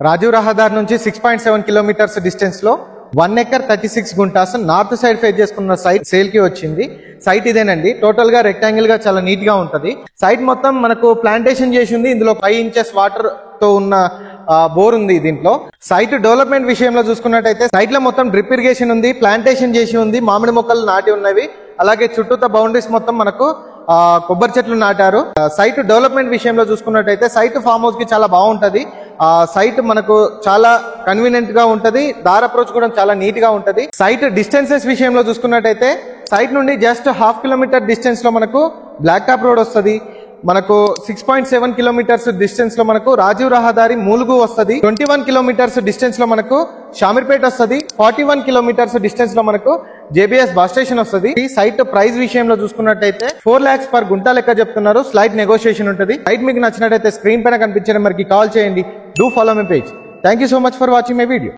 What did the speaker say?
రాజీవ్ రహదార్ నుంచి 6.7 kilometres distance లో 1 acre 36 guntas north side face చేసుకున్న సైట్ సేల్ కి వచ్చింది. సైట్ ఇదేనండి. టోటల్ గా రెక్టాంగిల్ గా చాలా నీట్ గా ఉంటది. సైట్ మొత్తం మనకు ప్లాంటేషన్ చేసి ఉంది. ఇందులో 5 ఇంచెస్ వాటర్ తో ఉన్న బోర్ ఉంది. దీంట్లో సైట్ డెవలప్మెంట్ విషయంలో చూసుకున్నట్టయితే సైట్ లో మొత్తం డ్రిప్ ఇరిగేషన్ ఉంది, ప్లాంటేషన్ చేసి ఉంది, మామిడి మొక్కలు నాటి ఉన్నవి. అలాగే చుట్టూత బౌండరీస్ మొత్తం మనకు కొబ్బరి చెట్లు నాటారు. సైట్ డెవలప్మెంట్ విషయంలో చూసుకున్నట్టయితే సైట్ ఫామ్ హౌస్ కి చాలా బాగుంటది. సైట్ మనకు చాలా కన్వీనియంట్ గా ఉంటది. దార్ అప్రోచ్ కూడా చాలా నీట్ గా ఉంటది. సైట్ డిస్టెన్సెస్ విషయంలో చూసుకున్నట్టయితే సైట్ నుండి జస్ట్ 1/2 కిలోమీటర్ డిస్టెన్స్ లో మనకు బ్లాక్ టాప్ రోడ్ వస్తుంది. మనకు 6.7 కిలోమీటర్స్ డిస్టెన్స్ లో మనకు రాజీవ్ రహదారి మూలుగు వస్తుంది. 21 కిలోమీటర్స్ డిస్టెన్స్ లో మనకు షామీర్పేట వస్తుంది. 41 కిలోమీటర్స్ డిస్టెన్స్ లో మనకు జేబీఎస్ బస్ స్టేషన్ వస్తుంది. ఈ సైట్ ప్రైస్ విషయంలో చూసుకున్నట్టయితే 4 lakhs పర్ గుంటా లెక్క చెప్తున్నారు. స్లైట్ నెగోషియేషన్ ఉంటుంది. సైట్ మీకు నచ్చినట్టయితే స్క్రీన్ పైన కనిపించే నెంబర్ కి కాల్ చేయండి. Do follow my page. Thank you so much for watching my video.